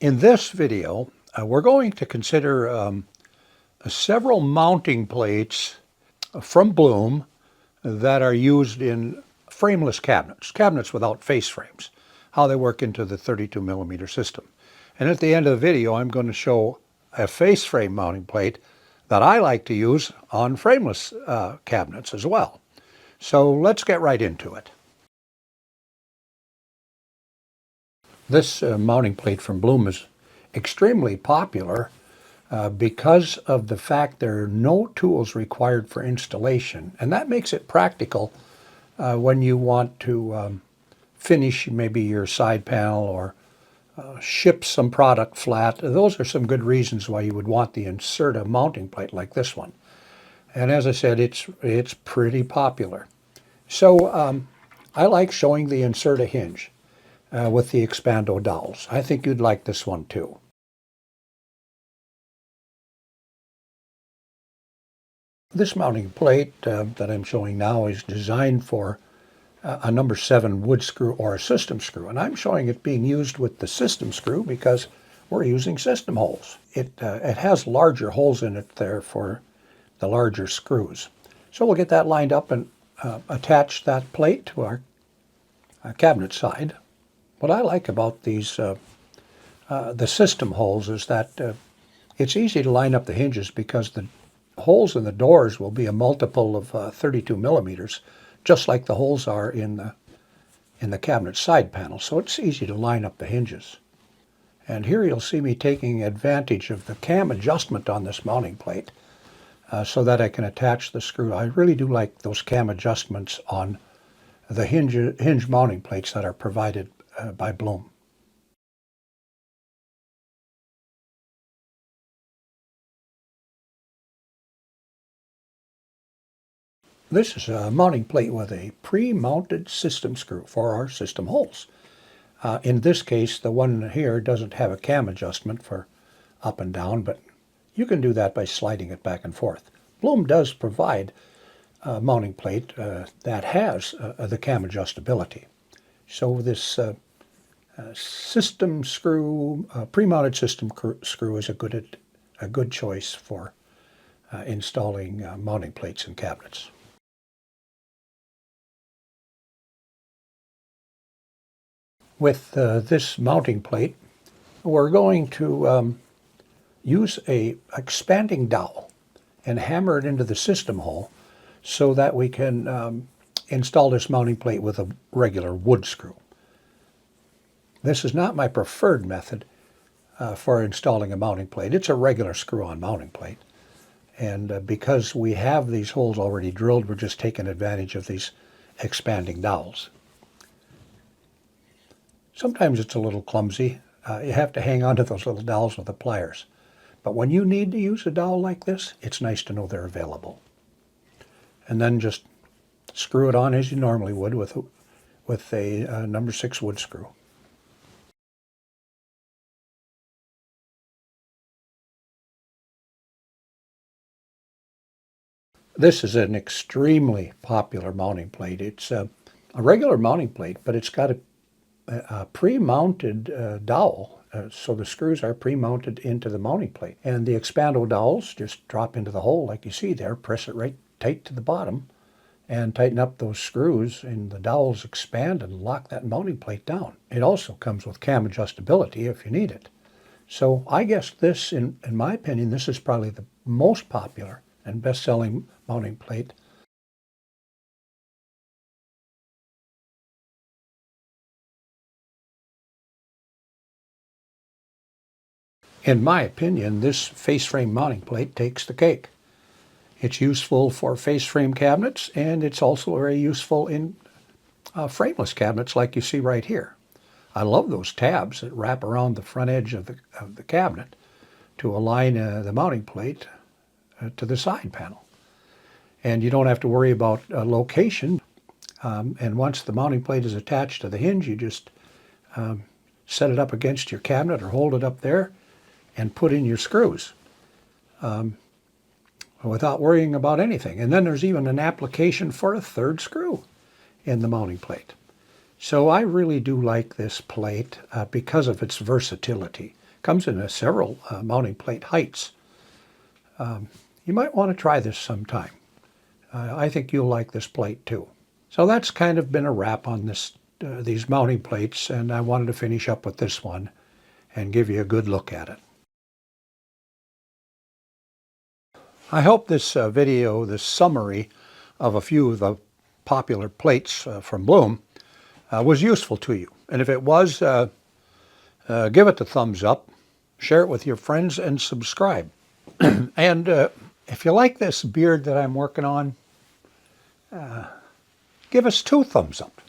In this video, we're going to consider several mounting plates from Blum that are used in frameless cabinets, cabinets without face frames, how they work into the 32 millimeter system. And at the end of the video, I'm going to show a face frame mounting plate that I like to use on frameless cabinets as well. So let's get right into it. This mounting plate from Blum is extremely popular because of the fact there are no tools required for installation. And that makes it practical when you want to finish maybe your side panel or ship some product flat. Those are some good reasons why you would want to insert a mounting plate like this one. And as I said, it's pretty popular. So I like showing the insert a hinge with the expando dowels. I think you'd like this one too. This mounting plate that I'm showing now is designed for a number 7 wood screw or a system screw. And I'm showing it being used with the system screw because we're using system holes. It has larger holes in it there for the larger screws. So we'll get that lined up and attach that plate to our cabinet side. What I like about these the system holes is that it's easy to line up the hinges because the holes in the doors will be a multiple of 32 millimeters, just like the holes are in the cabinet side panel. So it's easy to line up the hinges. And here you'll see me taking advantage of the cam adjustment on this mounting plate so that I can attach the screw. I really do like those cam adjustments on the hinge mounting plates that are provided by Blum. This is a mounting plate with a pre-mounted system screw for our system holes. In this case, the one here doesn't have a cam adjustment for up and down, but you can do that by sliding it back and forth. Blum does provide a mounting plate that has the cam adjustability. So this system screw, pre-mounted system screw is a good choice for installing mounting plates in cabinets. With this mounting plate, we're going to use a expanding dowel and hammer it into the system hole so that we can install this mounting plate with a regular wood screw. This is not my preferred method for installing a mounting plate. It's a regular screw-on mounting plate. And because we have these holes already drilled, we're just taking advantage of these expanding dowels. Sometimes it's a little clumsy. You have to hang on to those little dowels with the pliers. But when you need to use a dowel like this, it's nice to know they're available. And then just screw it on as you normally would with a number 6 wood screw. This is an extremely popular mounting plate. It's a regular mounting plate, but it's got a pre-mounted dowel, so the screws are pre-mounted into the mounting plate. And the expando dowels just drop into the hole like you see there, press it right tight to the bottom, and tighten up those screws, and the dowels expand and lock that mounting plate down. It also comes with cam adjustability if you need it. So I guess this, in my opinion, this is probably the most popular and best-selling mounting plate. In my opinion, this face frame mounting plate takes the cake. It's useful for face frame cabinets, and it's also very useful in frameless cabinets like you see right here. I love those tabs that wrap around the front edge of the cabinet to align the mounting plate to the side panel. And you don't have to worry about location. And once the mounting plate is attached to the hinge, you just set it up against your cabinet or hold it up there and put in your screws without worrying about anything. And then there's even an application for a 3rd screw in the mounting plate. So I really do like this plate because of its versatility. Comes in several mounting plate heights. You might want to try this sometime. I think you'll like this plate too. So that's kind of been a wrap on these mounting plates, and I wanted to finish up with this one and give you a good look at it. I hope this video, this summary of a few of the popular plates from Blum was useful to you. And if it was, give it the thumbs up, share it with your friends, and subscribe. And if you like this beard that I'm working on, give us 2 thumbs up.